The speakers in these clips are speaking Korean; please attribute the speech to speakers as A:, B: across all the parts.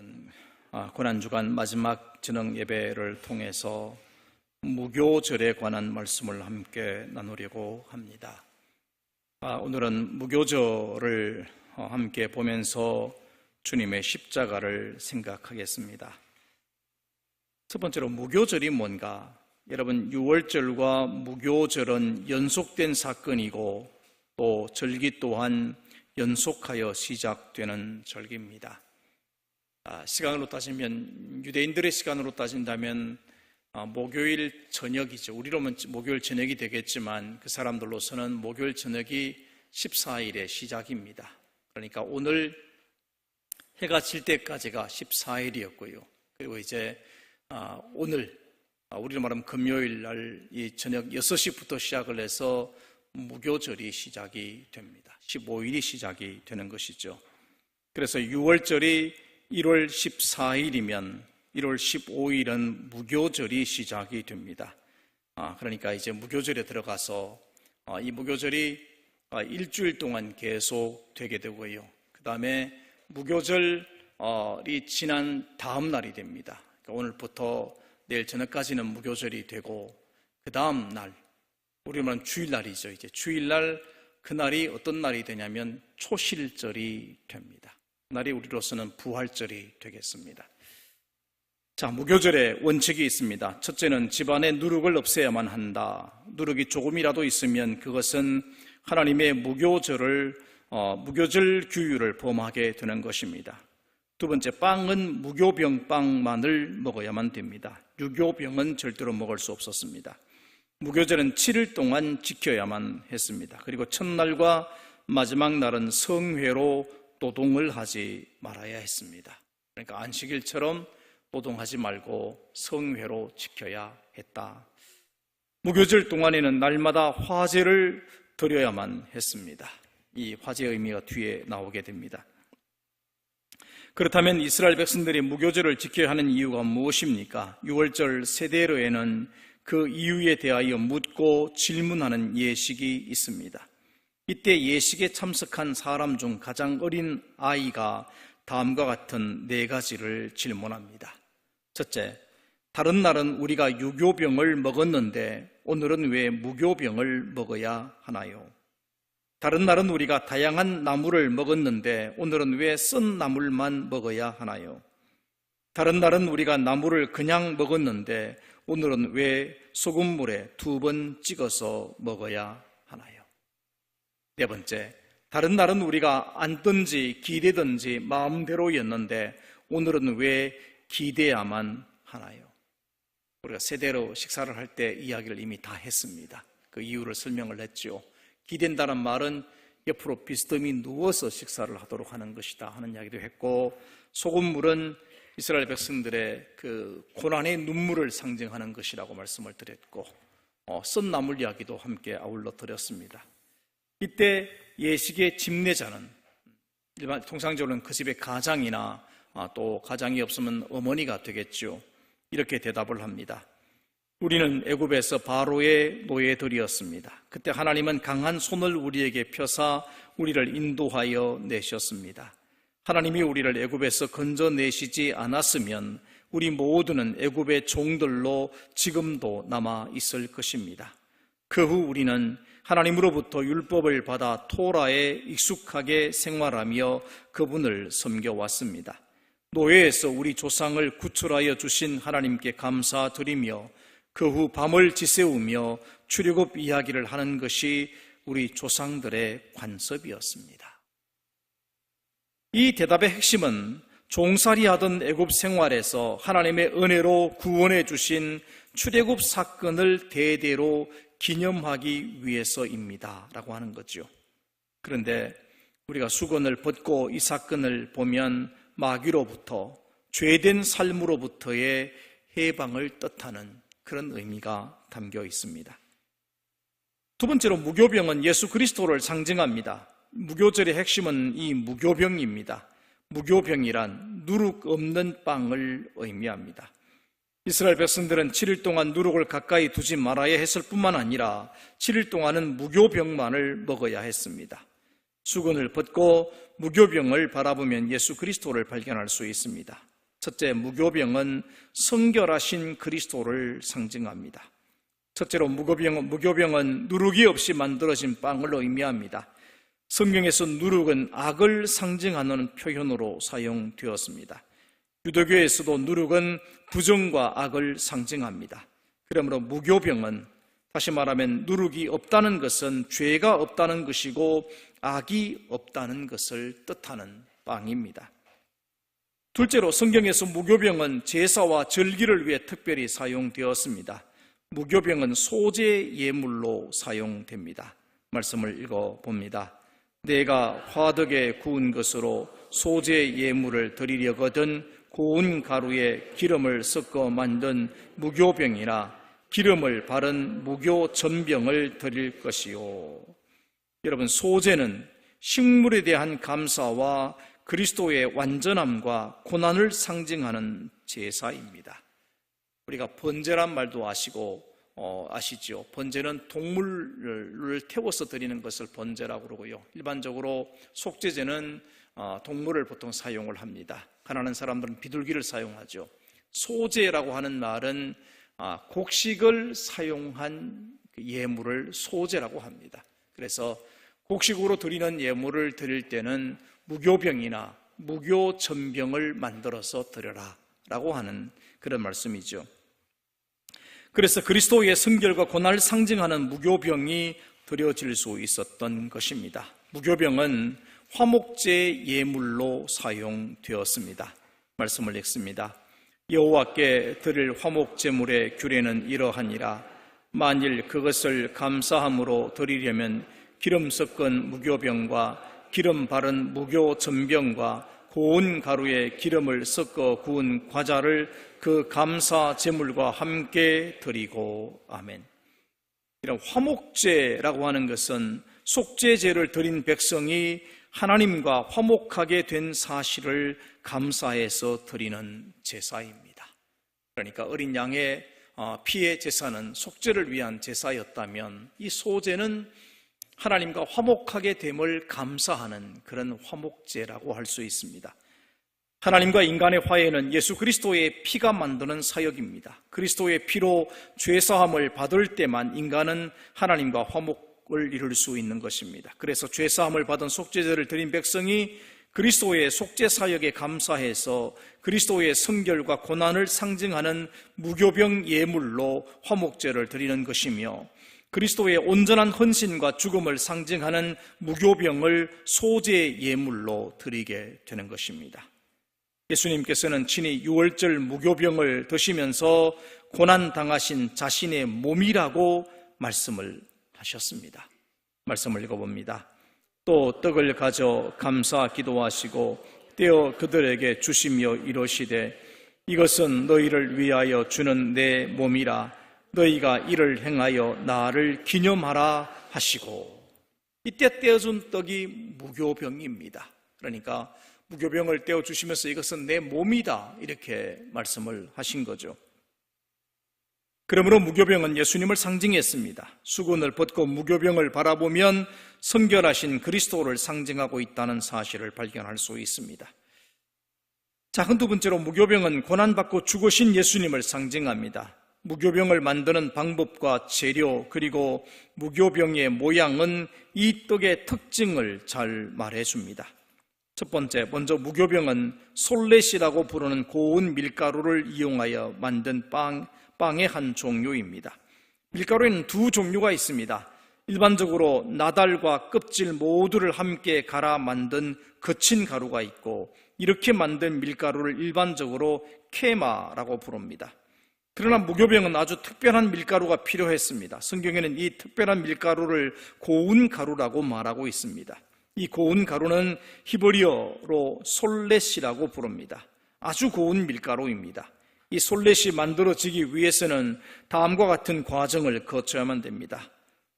A: 우리는 고난주간 마지막 저녁 예배를 통해서 무교절에 관한 말씀을 함께 나누려고 합니다. 오늘은 무교절을 함께 보면서 주님의 십자가를 생각하겠습니다. 첫 번째로 무교절이 뭔가? 여러분, 유월절과 무교절은 연속된 사건이고 또 절기 또한 연속하여 시작되는 절기입니다. 시간으로 따지면, 유대인들의 시간으로 따진다면 목요일 저녁이죠. 우리로는 목요일 저녁이 되겠지만 그 사람들로서는 목요일 저녁이 14일의 시작입니다. 그러니까 오늘 해가 질 때까지가 14일이었고요. 그리고 이제 오늘 우리로 말하면 금요일 날 이 저녁 6시부터 시작을 해서 무교절이 시작이 됩니다. 15일이 시작이 되는 것이죠. 그래서 6월절이 1월 14일이면 1월 15일은 무교절이 시작이 됩니다. 그러니까 이제 무교절에 들어가서 이 무교절이 일주일 동안 계속 되게 되고요. 그 다음에 무교절이 지난 다음 날이 됩니다. 그러니까 오늘부터 내일 저녁까지는 무교절이 되고 그 다음 날, 우리로 말하면 주일날이죠. 이제 주일날 그날이 어떤 날이 되냐면 초실절이 됩니다. 그날이 우리로서는 부활절이 되겠습니다. 자, 무교절에 원칙이 있습니다. 첫째는 집안에 누룩을 없애야만 한다. 누룩이 조금이라도 있으면 그것은 하나님의 무교절 규율을 범하게 되는 것입니다. 두 번째, 빵은 무교병 빵만을 먹어야만 됩니다. 유교병은 절대로 먹을 수 없었습니다. 무교절은 7일 동안 지켜야만 했습니다. 그리고 첫날과 마지막 날은 성회로 노동을 하지 말아야 했습니다. 그러니까 안식일처럼 노동하지 말고 성회로 지켜야 했다. 무교절 동안에는 날마다 화제를 드려야만 했습니다. 이 화제의 의미가 뒤에 나오게 됩니다. 그렇다면 이스라엘 백성들이 무교절을 지켜야 하는 이유가 무엇입니까? 6월절 세대로에는 그 이유에 대하여 묻고 질문하는 예식이 있습니다. 이때 예식에 참석한 사람 중 가장 어린 아이가 다음과 같은 4가지를 질문합니다. 첫째, 다른 날은 우리가 유교병을 먹었는데 오늘은 왜 무교병을 먹어야 하나요? 다른 날은 우리가 다양한 나물을 먹었는데 오늘은 왜 썬 나물만 먹어야 하나요? 다른 날은 우리가 나물을 그냥 먹었는데 오늘은 왜 소금물에 2번 찍어서 먹어야 하나요? 네 번째, 다른 날은 우리가 앉든지 기대든지 마음대로였는데 오늘은 왜 기대야만 하나요? 우리가 세대로 식사를 할 때 이야기를 이미 다 했습니다. 그 이유를 설명을 했죠. 기댄다는 말은 옆으로 비스듬히 누워서 식사를 하도록 하는 것이다 하는 이야기도 했고, 소금물은 이스라엘 백성들의 그 고난의 눈물을 상징하는 것이라고 말씀을 드렸고, 썬 나물 이야기도 함께 아울러 드렸습니다. 이때 예식의 집례자는 통상적으로는 그 집의 가장이나 또 가장이 없으면 어머니가 되겠죠. 이렇게 대답을 합니다. 우리는 애굽에서 바로의 노예들이었습니다. 그때 하나님은 강한 손을 우리에게 펴사 우리를 인도하여 내셨습니다. 하나님이 우리를 애굽에서 건져내시지 않았으면 우리 모두는 애굽의 종들로 지금도 남아 있을 것입니다. 그 후 우리는 하나님으로부터 율법을 받아 토라에 익숙하게 생활하며 그분을 섬겨왔습니다. 노예에서 우리 조상을 구출하여 주신 하나님께 감사드리며 그 후 밤을 지새우며 출애굽 이야기를 하는 것이 우리 조상들의 관습이었습니다. 이 대답의 핵심은 종살이하던 애굽 생활에서 하나님의 은혜로 구원해 주신 출애굽 사건을 대대로 기념하기 위해서입니다 라고 하는 거죠. 그런데 우리가 수건을 벗고 이 사건을 보면 마귀로부터, 죄된 삶으로부터의 해방을 뜻하는 그런 의미가 담겨 있습니다. 두 번째로, 무교병은 예수 그리스도를 상징합니다. 무교절의 핵심은 이 무교병입니다. 무교병이란 누룩 없는 빵을 의미합니다. 이스라엘 백성들은 7일 동안 누룩을 가까이 두지 말아야 했을 뿐만 아니라 7일 동안은 무교병만을 먹어야 했습니다. 수건을 벗고 무교병을 바라보면 예수 그리스도를 발견할 수 있습니다. 첫째, 무교병은 성결하신 그리스도를 상징합니다. 첫째로 무교병은 누룩이 없이 만들어진 빵을 의미합니다. 성경에서 누룩은 악을 상징하는 표현으로 사용되었습니다. 유대교에서도 누룩은 부정과 악을 상징합니다. 그러므로 무교병은, 다시 말하면 누룩이 없다는 것은 죄가 없다는 것이고 악이 없다는 것을 뜻하는 빵입니다. 둘째로 성경에서 무교병은 제사와 절기를 위해 특별히 사용되었습니다. 무교병은 소재 예물로 사용됩니다. 말씀을 읽어봅니다. 내가 화덕에 구운 것으로 소재 예물을 드리려거든 고운 가루에 기름을 섞어 만든 무교병이나 기름을 바른 무교전병을 드릴 것이요. 여러분, 소재는 식물에 대한 감사와 그리스도의 완전함과 고난을 상징하는 제사입니다. 우리가 번제란 말도 아시죠? 번제는 동물을 태워서 드리는 것을 번제라고 그러고요. 일반적으로 속죄제는 동물을 보통 사용을 합니다. 가난한 사람들은 비둘기를 사용하죠. 소제라고 하는 말은 곡식을 사용한 예물을 소제라고 합니다. 그래서 곡식으로 드리는 예물을 드릴 때는 무교병이나 무교전병을 만들어서 드려라 라고 하는 그런 말씀이죠. 그래서 그리스도의 성결과 고난을 상징하는 무교병이 드려질 수 있었던 것입니다. 무교병은 화목제 예물로 사용되었습니다. 말씀을 읽습니다. 여호와께 드릴 화목제물의 규례는 이러하니라. 만일 그것을 감사함으로 드리려면 기름 섞은 무교병과 기름 바른 무교전병과 고운 가루에 기름을 섞어 구운 과자를 그 감사 제물과 함께 드리고. 아멘. 이런 화목제라고 하는 것은 속죄제를 드린 백성이 하나님과 화목하게 된 사실을 감사해서 드리는 제사입니다. 그러니까 어린 양의 피의 제사는 속죄를 위한 제사였다면 이 소제는 하나님과 화목하게 됨을 감사하는 그런 화목제라고 할 수 있습니다. 하나님과 인간의 화해는 예수 그리스도의 피가 만드는 사역입니다. 그리스도의 피로 죄사함을 받을 때만 인간은 하나님과 화목을 이룰 수 있는 것입니다. 그래서 죄사함을 받은 속죄제를 드린 백성이 그리스도의 속죄 사역에 감사해서 그리스도의 성결과 고난을 상징하는 무교병 예물로 화목제를 드리는 것이며, 그리스도의 온전한 헌신과 죽음을 상징하는 무교병을 소제 예물로 드리게 되는 것입니다. 예수님께서는 친히 유월절 무교병을 드시면서 고난당하신 자신의 몸이라고 말씀을 하셨습니다. 말씀을 읽어봅니다. 또 떡을 가져 감사 기도하시고 떼어 그들에게 주시며 이르시되 이것은 너희를 위하여 주는 내 몸이라. 너희가 이를 행하여 나를 기념하라 하시고. 이때 떼어준 떡이 무교병입니다. 그러니까 무교병을 떼어주시면서 이것은 내 몸이다 이렇게 말씀을 하신 거죠. 그러므로 무교병은 예수님을 상징했습니다. 수건을 벗고 무교병을 바라보면 성결하신 그리스도를 상징하고 있다는 사실을 발견할 수 있습니다. 자, 두 번째로 무교병은 고난받고 죽으신 예수님을 상징합니다. 무교병을 만드는 방법과 재료 그리고 무교병의 모양은 이 떡의 특징을 잘 말해줍니다. 첫 번째, 먼저 무교병은 솔렛이라고 부르는 고운 밀가루를 이용하여 만든 빵의 한 종류입니다. 밀가루에는 두 종류가 있습니다. 일반적으로 나달과 껍질 모두를 함께 갈아 만든 거친 가루가 있고, 이렇게 만든 밀가루를 일반적으로 케마라고 부릅니다. 그러나 무교병은 아주 특별한 밀가루가 필요했습니다. 성경에는 이 특별한 밀가루를 고운 가루라고 말하고 있습니다. 이 고운 가루는 히브리어로 솔렛이라고 부릅니다. 아주 고운 밀가루입니다. 이 솔렛이 만들어지기 위해서는 다음과 같은 과정을 거쳐야만 됩니다.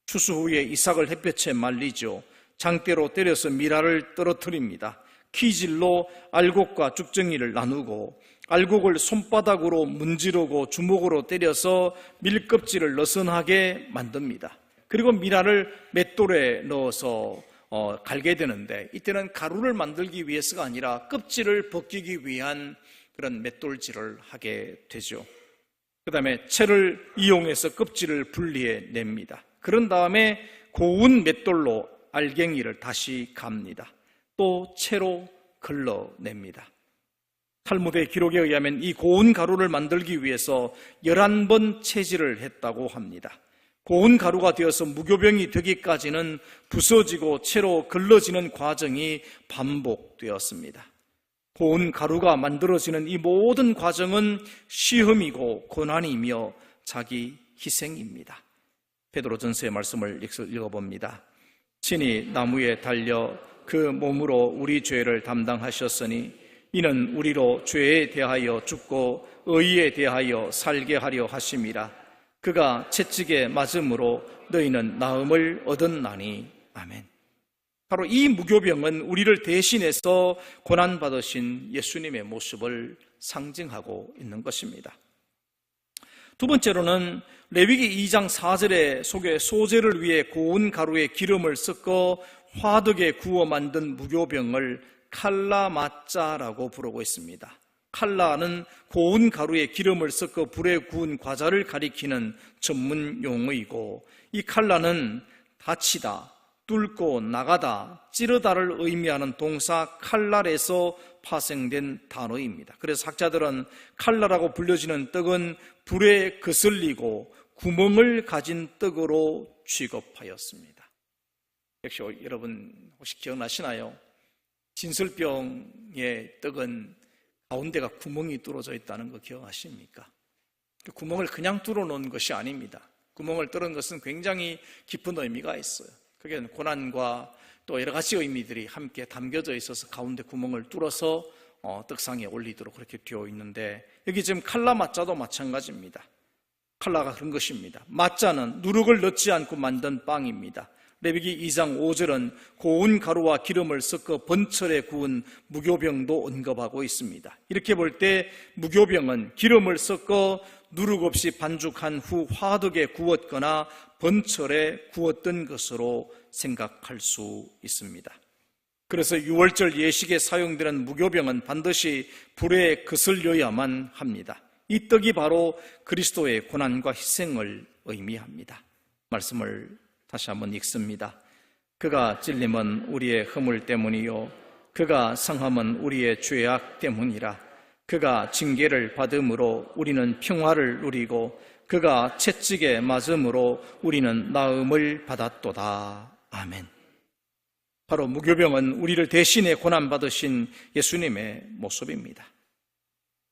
A: 추수 후에 이삭을 햇볕에 말리죠. 장대로 때려서 미라를 떨어뜨립니다. 키질로 알곡과 죽정이를 나누고 알곡을 손바닥으로 문지르고 주먹으로 때려서 밀껍질을 느슨하게 만듭니다. 그리고 미라를 맷돌에 넣어서 갈게 되는데, 이때는 가루를 만들기 위해서가 아니라 껍질을 벗기기 위한 그런 맷돌질을 하게 되죠. 그 다음에 채를 이용해서 껍질을 분리해 냅니다. 그런 다음에 고운 맷돌로 알갱이를 다시 갑니다. 또 채로 걸러냅니다. 탈무드의 기록에 의하면 이 고운 가루를 만들기 위해서 11번 채질을 했다고 합니다. 고운 가루가 되어서 무교병이 되기까지는 부서지고 채로 걸러지는 과정이 반복되었습니다. 고운 가루가 만들어지는 이 모든 과정은 시험이고 고난이며 자기 희생입니다. 베드로전서의 말씀을 읽어봅니다. 친히 나무에 달려 그 몸으로 우리 죄를 담당하셨으니 이는 우리로 죄에 대하여 죽고 의에 대하여 살게 하려 하심이라. 그가 채찍에 맞음으로 너희는 나음을 얻었나니. 아멘. 바로 이 무교병은 우리를 대신해서 고난받으신 예수님의 모습을 상징하고 있는 것입니다. 두 번째로는 레위기 2장 4절에 속에 소재를 위해 고운 가루에 기름을 섞어 화덕에 구워 만든 무교병을 칼라마짜라고 부르고 있습니다. 칼라는 고운 가루에 기름을 섞어 불에 구운 과자를 가리키는 전문 용어이고, 이 칼라는 다치다, 뚫고 나가다, 찌르다를 의미하는 동사 칼날에서 파생된 단어입니다. 그래서 학자들은 칼라라고 불려지는 떡은 불에 거슬리고 구멍을 가진 떡으로 취급하였습니다. 역시 여러분 혹시 기억나시나요? 진설병의 떡은 가운데가 구멍이 뚫어져 있다는 거 기억하십니까? 그 구멍을 그냥 뚫어 놓은 것이 아닙니다. 구멍을 뚫은 것은 굉장히 깊은 의미가 있어요. 그게 고난과 또 여러 가지 의미들이 함께 담겨져 있어서 가운데 구멍을 뚫어서 떡상에 올리도록 그렇게 되어 있는데, 여기 지금 칼라마짜도 마찬가지입니다. 칼라가 그런 것입니다. 마짜는 누룩을 넣지 않고 만든 빵입니다. 레위기 2장 5절은 고운 가루와 기름을 섞어 번철에 구운 무교병도 언급하고 있습니다. 이렇게 볼 때 무교병은 기름을 섞어 누룩 없이 반죽한 후 화덕에 구웠거나 번철에 구웠던 것으로 생각할 수 있습니다. 그래서 유월절 예식에 사용되는 무교병은 반드시 불에 거슬려야만 합니다. 이 떡이 바로 그리스도의 고난과 희생을 의미합니다. 말씀을 다시 한번 읽습니다. 그가 찔림은 우리의 허물 때문이요 그가 상함은 우리의 죄악 때문이라. 그가 징계를 받음으로 우리는 평화를 누리고 그가 채찍에 맞음으로 우리는 나음을 받았도다. 아멘. 바로 무교병은 우리를 대신해 고난받으신 예수님의 모습입니다.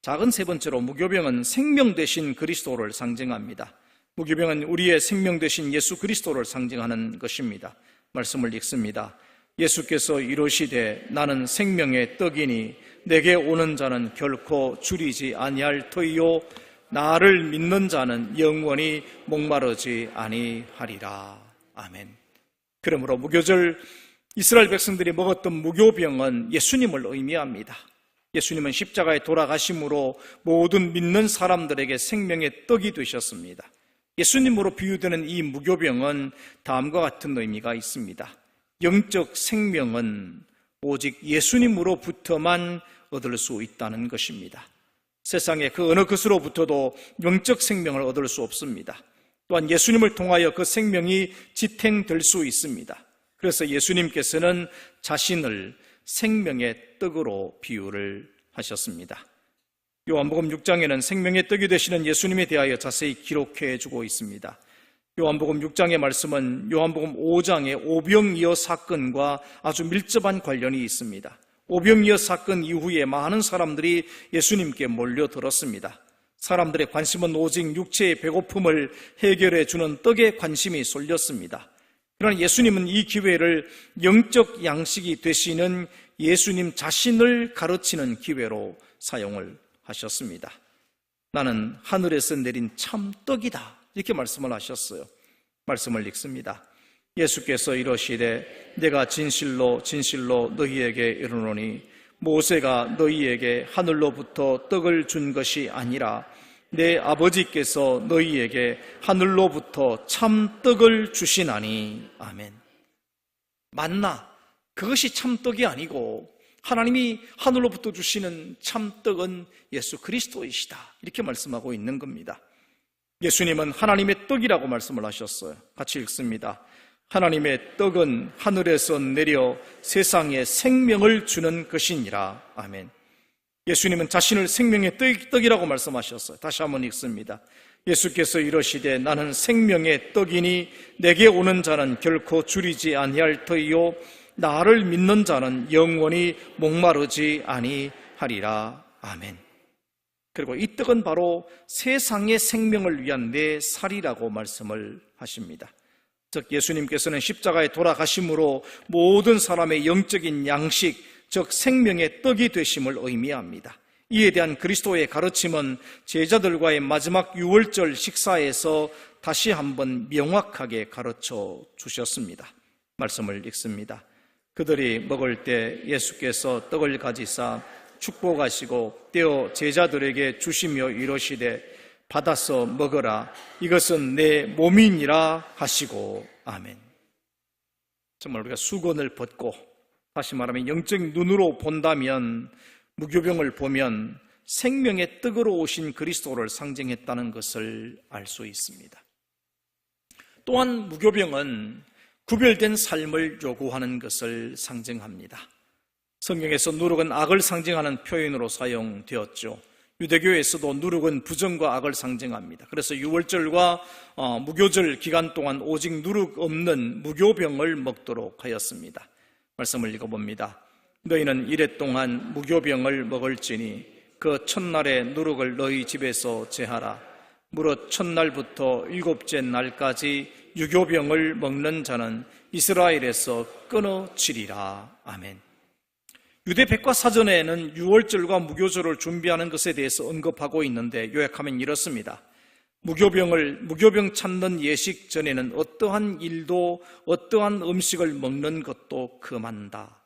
A: 작은 세 번째로 무교병은 생명 되신 그리스도를 상징합니다. 무교병은 우리의 생명 되신 예수 그리스도를 상징하는 것입니다. 말씀을 읽습니다. 예수께서 이르시되 나는 생명의 떡이니 내게 오는 자는 결코 줄이지 아니할 터이요 나를 믿는 자는 영원히 목마르지 아니하리라. 아멘. 그러므로 무교절 이스라엘 백성들이 먹었던 무교병은 예수님을 의미합니다. 예수님은 십자가에 돌아가심으로 모든 믿는 사람들에게 생명의 떡이 되셨습니다. 예수님으로 비유되는 이 무교병은 다음과 같은 의미가 있습니다. 영적 생명은 오직 예수님으로부터만 얻을 수 있다는 것입니다. 세상에 그 어느 것으로부터도 영적 생명을 얻을 수 없습니다. 또한 예수님을 통하여 그 생명이 지탱될 수 있습니다. 그래서 예수님께서는 자신을 생명의 떡으로 비유를 하셨습니다. 요한복음 6장에는 생명의 떡이 되시는 예수님에 대하여 자세히 기록해 주고 있습니다. 요한복음 6장의 말씀은 요한복음 5장의 오병이어 사건과 아주 밀접한 관련이 있습니다. 오병이어 사건 이후에 많은 사람들이 예수님께 몰려들었습니다. 사람들의 관심은 오직 육체의 배고픔을 해결해 주는 떡에 관심이 쏠렸습니다. 그러나 예수님은 이 기회를 영적 양식이 되시는 예수님 자신을 가르치는 기회로 사용을 하셨습니다. 나는 하늘에서 내린 참떡이다, 이렇게 말씀을 하셨어요. 말씀을 읽습니다. 예수께서 이러시되 내가 진실로 진실로 너희에게 이르노니 모세가 너희에게 하늘로부터 떡을 준 것이 아니라 내 아버지께서 너희에게 하늘로부터 참떡을 주시나니. 아멘. 만나, 그것이 참떡이 아니고 하나님이 하늘로부터 주시는 참떡은 예수 그리스도이시다, 이렇게 말씀하고 있는 겁니다. 예수님은 하나님의 떡이라고 말씀을 하셨어요. 같이 읽습니다. 하나님의 떡은 하늘에서 내려 세상에 생명을 주는 것이니라. 아멘. 예수님은 자신을 생명의 떡이라고 말씀하셨어요. 다시 한번 읽습니다. 예수께서 이러시되 나는 생명의 떡이니 내게 오는 자는 결코 줄이지 아니할 터이요 나를 믿는 자는 영원히 목마르지 아니하리라. 아멘. 그리고 이 떡은 바로 세상의 생명을 위한 내 살이라고 말씀을 하십니다. 즉 예수님께서는 십자가에 돌아가심으로 모든 사람의 영적인 양식, 즉 생명의 떡이 되심을 의미합니다. 이에 대한 그리스도의 가르침은 제자들과의 마지막 유월절 식사에서 다시 한번 명확하게 가르쳐 주셨습니다. 말씀을 읽습니다. 그들이 먹을 때 예수께서 떡을 가지사 축복하시고 떼어 제자들에게 주시며 이르시되 받아서 먹어라, 이것은 내 몸이니라 하시고. 아멘. 정말 우리가 수건을 벗고 다시 말하면 영적인 눈으로 본다면 무교병을 보면 생명의 떡으로 오신 그리스도를 상징했다는 것을 알 수 있습니다. 또한 무교병은 구별된 삶을 요구하는 것을 상징합니다. 성경에서 누룩은 악을 상징하는 표현으로 사용되었죠. 유대교에서도 누룩은 부정과 악을 상징합니다. 그래서 유월절과 무교절 기간 동안 오직 누룩 없는 무교병을 먹도록 하였습니다. 말씀을 읽어봅니다. 너희는 이래 동안 무교병을 먹을지니 그 첫날에 누룩을 너희 집에서 제하라. 무릇 첫날부터 일곱째 날까지 유교병을 먹는 자는 이스라엘에서 끊어지리라. 아멘. 유대 백과사전에는 유월절과 무교절을 준비하는 것에 대해서 언급하고 있는데 요약하면 이렇습니다. 무교병 찾는 예식 전에는 어떠한 일도 어떠한 음식을 먹는 것도 금한다.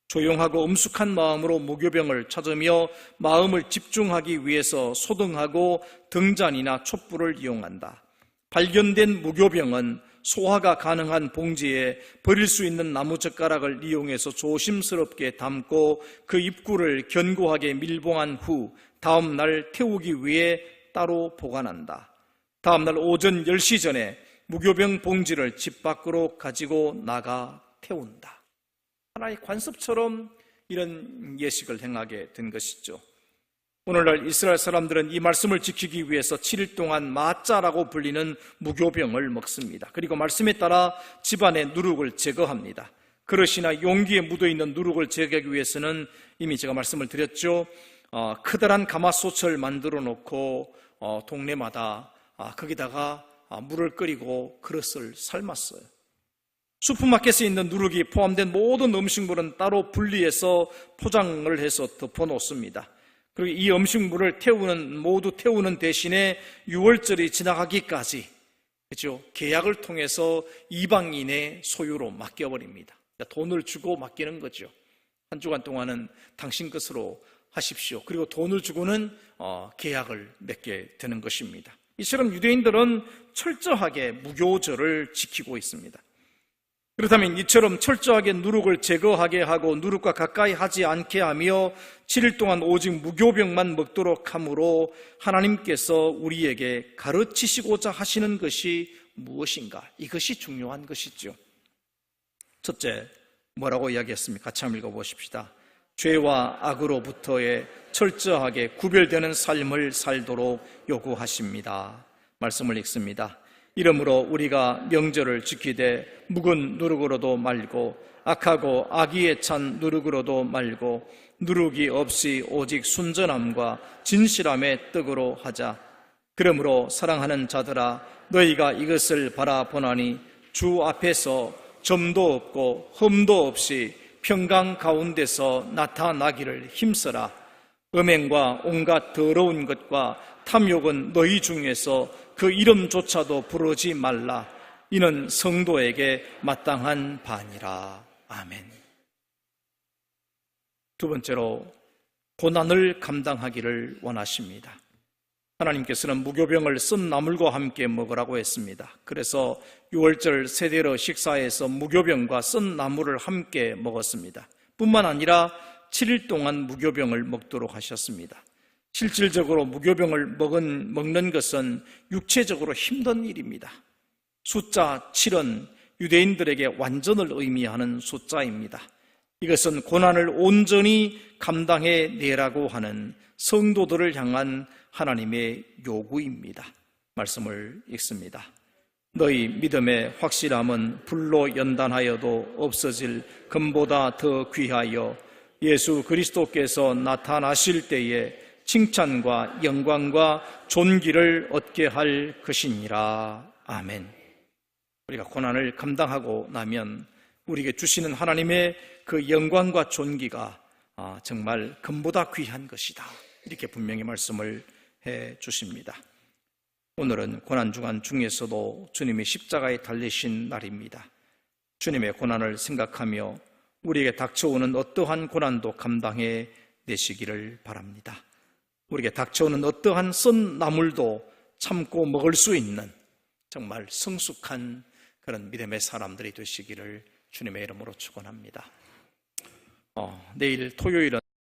A: 조용하고 엄숙한 마음으로 무교병을 찾으며 마음을 집중하기 위해서 소등하고 등잔이나 촛불을 이용한다. 발견된 무교병은 소화가 가능한 봉지에 버릴 수 있는 나무젓가락을 이용해서 조심스럽게 담고 그 입구를 견고하게 밀봉한 후 다음 날 태우기 위해 따로 보관한다. 다음 날 오전 10시 전에 무교병 봉지를 집 밖으로 가지고 나가 태운다. 하나의 관습처럼 이런 예식을 행하게 된 것이죠. 오늘날 이스라엘 사람들은 이 말씀을 지키기 위해서 7일 동안 마짜라고 불리는 무교병을 먹습니다. 그리고 말씀에 따라 집안의 누룩을 제거합니다. 그릇이나 용기에 묻어있는 누룩을 제거하기 위해서는 이미 제가 말씀을 드렸죠. 커다란 가마솥을 만들어 놓고 동네마다 거기다가 물을 끓이고 그릇을 삶았어요. 슈퍼마켓에 있는 누룩이 포함된 모든 음식물은 따로 분리해서 포장을 해서 덮어 놓습니다. 그리고 이 음식물을 모두 태우는 대신에 유월절이 지나가기까지, 그렇죠? 계약을 통해서 이방인의 소유로 맡겨버립니다. 돈을 주고 맡기는 거죠. 한 주간 동안은 당신 것으로 하십시오. 그리고 돈을 주고는 계약을 맺게 되는 것입니다. 이처럼 유대인들은 철저하게 무교절을 지키고 있습니다. 그렇다면 이처럼 철저하게 누룩을 제거하게 하고 누룩과 가까이 하지 않게 하며 7일 동안 오직 무교병만 먹도록 함으로 하나님께서 우리에게 가르치시고자 하시는 것이 무엇인가? 이것이 중요한 것이죠. 첫째, 뭐라고 이야기했습니까? 같이 한번 읽어보십시다. 죄와 악으로부터의 철저하게 구별되는 삶을 살도록 요구하십니다. 말씀을 읽습니다. 이러므로 우리가 명절을 지키되 묵은 누룩으로도 말고 악하고 악의에 찬 누룩으로도 말고 누룩이 없이 오직 순전함과 진실함의 떡으로 하자. 그러므로 사랑하는 자들아, 너희가 이것을 바라보나니 주 앞에서 점도 없고 흠도 없이 평강 가운데서 나타나기를 힘써라. 음행과 온갖 더러운 것과 탐욕은 너희 중에서 그 이름조차도 부르지 말라. 이는 성도에게 마땅한 바니라. 아멘. 두 번째로, 고난을 감당하기를 원하십니다. 하나님께서는 무교병을 쓴 나물과 함께 먹으라고 했습니다. 그래서 유월절 세대로 식사에서 무교병과 쓴 나물을 함께 먹었습니다. 뿐만 아니라 7일 동안 무교병을 먹도록 하셨습니다. 실질적으로 무교병을 먹는 것은 육체적으로 힘든 일입니다. 숫자 7은 유대인들에게 완전을 의미하는 숫자입니다. 이것은 고난을 온전히 감당해 내라고 하는 성도들을 향한 하나님의 요구입니다. 말씀을 읽습니다. 너희 믿음의 확실함은 불로 연단하여도 없어질 금보다 더 귀하여 예수 그리스도께서 나타나실 때에 칭찬과 영광과 존귀를 얻게 할 것이니라. 아멘. 우리가 고난을 감당하고 나면 우리에게 주시는 하나님의 그 영광과 존귀가 정말 금보다 귀한 것이다. 이렇게 분명히 말씀을 해 주십니다. 오늘은 고난주간 중에서도 주님이 십자가에 달리신 날입니다. 주님의 고난을 생각하며 우리에게 닥쳐오는 어떠한 고난도 감당해 내시기를 바랍니다. 우리에게 닥쳐오는 어떠한 썬 나물도 참고 먹을 수 있는 정말 성숙한 그런 믿음의 사람들이 되시기를 주님의 이름으로 축원합니다. 내일 토요일은